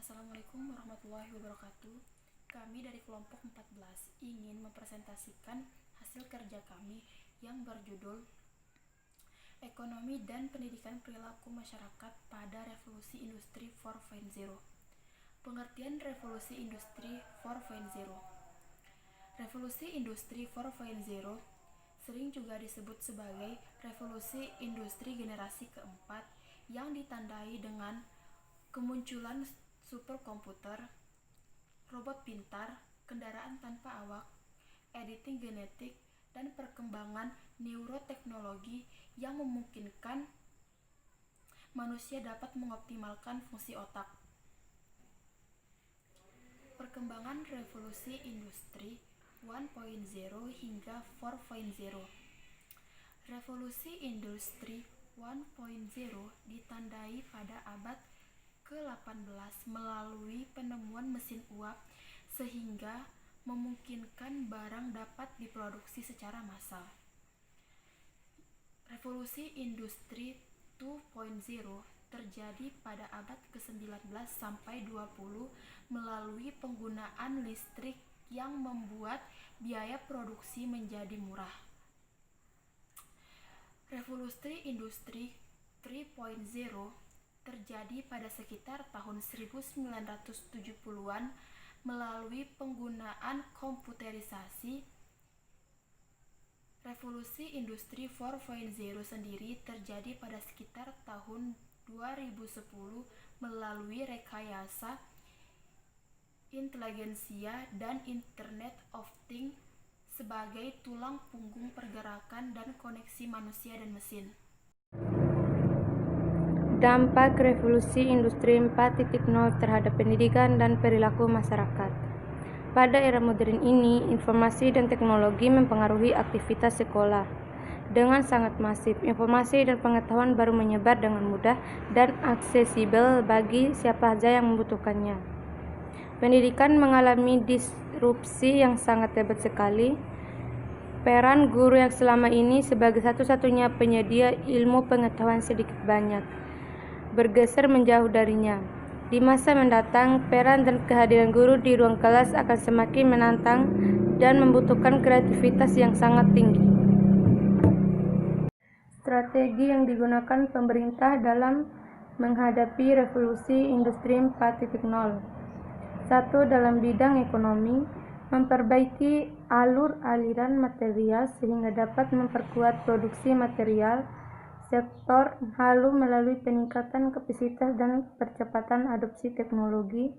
Assalamualaikum warahmatullahi wabarakatuh. Kami dari kelompok 14 ingin mempresentasikan hasil kerja kami yang berjudul Ekonomi dan Pendidikan Perilaku Masyarakat pada Revolusi Industri 4.0. Pengertian Revolusi Industri 4.0. Revolusi Industri 4.0 sering juga disebut sebagai Revolusi Industri Generasi keempat yang ditandai dengan kemunculan superkomputer, robot pintar, kendaraan tanpa awak, editing genetik, dan perkembangan neuroteknologi yang memungkinkan manusia dapat mengoptimalkan fungsi otak. Perkembangan revolusi industri 1.0 hingga 4.0. Revolusi industri 1.0 ditandai pada abad ke-18 melalui penemuan mesin uap sehingga memungkinkan barang dapat diproduksi secara massal. Revolusi industri 2.0 terjadi pada abad ke-19 sampai 20 melalui penggunaan listrik yang membuat biaya produksi menjadi murah. Revolusi industri 3.0 terjadi pada sekitar tahun 1970-an melalui penggunaan komputerisasi. Revolusi industri 4.0 sendiri terjadi pada sekitar tahun 2010 melalui rekayasa inteligensia dan Internet of Things sebagai tulang punggung pergerakan dan koneksi manusia dan mesin. Dampak revolusi industri 4.0 terhadap pendidikan dan perilaku masyarakat. Pada era modern ini, informasi dan teknologi mempengaruhi aktivitas sekolah. Dengan sangat masif, informasi dan pengetahuan baru menyebar dengan mudah dan aksesibel bagi siapa saja yang membutuhkannya. Pendidikan mengalami disrupsi yang sangat hebat sekali. Peran guru yang selama ini sebagai satu-satunya penyedia ilmu pengetahuan sedikit banyak bergeser menjauh darinya. Di masa mendatang, peran dan kehadiran guru di ruang kelas akan semakin menantang dan membutuhkan kreativitas yang sangat tinggi. Strategi yang digunakan pemerintah dalam menghadapi revolusi industri 4.0. 1. Dalam bidang ekonomi, memperbaiki aliran material sehingga dapat memperkuat produksi material sektor hulu melalui peningkatan kapasitas dan percepatan adopsi teknologi.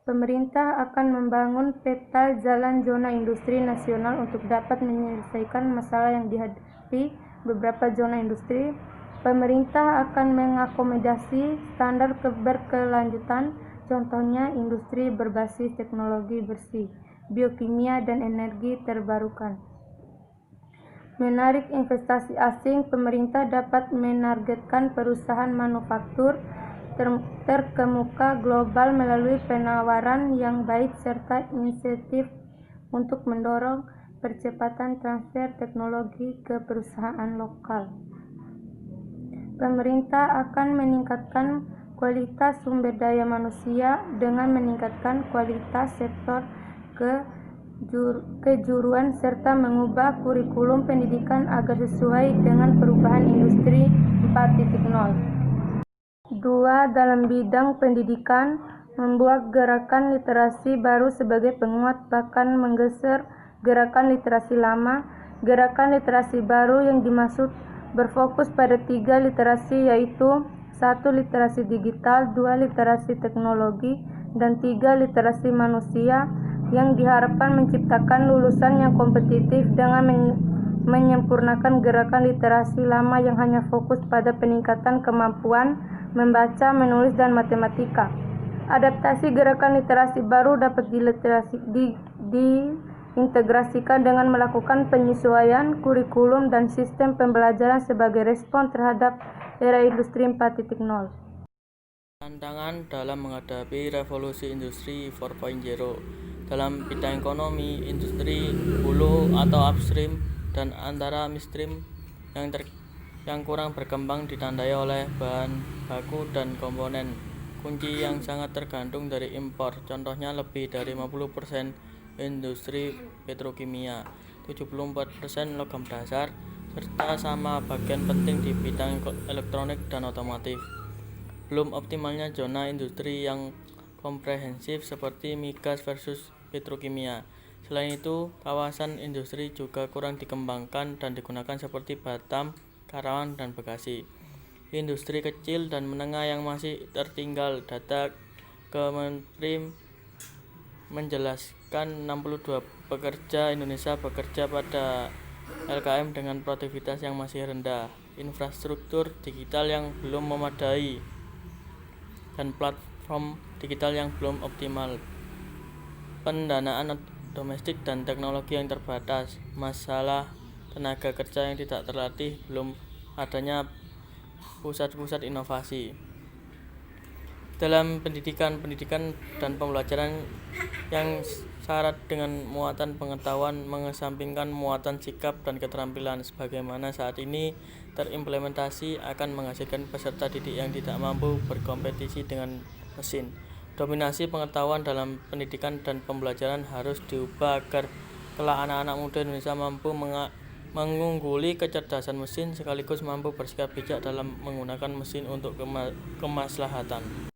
Pemerintah akan membangun peta jalan zona industri nasional untuk dapat menyelesaikan masalah yang dihadapi beberapa zona industri. Pemerintah akan mengakomodasi standar berkelanjutan, contohnya industri berbasis teknologi bersih, biokimia, dan energi terbarukan. Menarik investasi asing, pemerintah dapat menargetkan perusahaan manufaktur terkemuka global melalui penawaran yang baik serta insentif untuk mendorong percepatan transfer teknologi ke perusahaan lokal. Pemerintah akan meningkatkan kualitas sumber daya manusia dengan meningkatkan kualitas sektor kejuruan serta mengubah kurikulum pendidikan agar sesuai dengan perubahan industri 4.0. 2. Dalam bidang pendidikan, membuat gerakan literasi baru sebagai penguat bahkan menggeser gerakan literasi lama. Gerakan literasi baru yang dimaksud berfokus pada 3 literasi yaitu 1. Literasi digital, 2. Literasi teknologi, dan 3. Literasi manusia, yang diharapkan menciptakan lulusan yang kompetitif dengan menyempurnakan gerakan literasi lama yang hanya fokus pada peningkatan kemampuan membaca, menulis, dan matematika. Adaptasi gerakan literasi baru dapat diintegrasikan dengan melakukan penyesuaian kurikulum dan sistem pembelajaran sebagai respon terhadap era industri 4.0. Tantangan dalam menghadapi revolusi industri 4.0 dalam bidang ekonomi, industri hulu atau upstream dan antara midstream yang kurang berkembang ditandai oleh bahan baku dan komponen kunci yang sangat tergantung dari impor. Contohnya lebih dari 50% industri petrokimia, 74% logam dasar, serta sama bagian penting di bidang elektronik dan otomotif. Belum optimalnya zona industri yang komprehensif seperti migas versus petrokimia. Selain itu, kawasan industri juga kurang dikembangkan dan digunakan seperti Batam, Karawang, dan Bekasi. Industri kecil dan menengah yang masih tertinggal. Data Kemenprin menjelaskan 62 pekerja Indonesia bekerja pada LKM dengan produktivitas yang masih rendah, infrastruktur digital yang belum memadai, dan platform digital yang belum optimal, pendanaan domestik dan teknologi yang terbatas, masalah tenaga kerja yang tidak terlatih, belum adanya pusat-pusat inovasi. Dalam pendidikan dan pembelajaran yang syarat dengan muatan pengetahuan mengesampingkan muatan sikap dan keterampilan sebagaimana saat ini terimplementasi akan menghasilkan peserta didik yang tidak mampu berkompetisi dengan mesin. Dominasi pengetahuan dalam pendidikan dan pembelajaran harus diubah agar kelak anak-anak muda Indonesia mampu mengungguli kecerdasan mesin sekaligus mampu bersikap bijak dalam menggunakan mesin untuk kemaslahatan.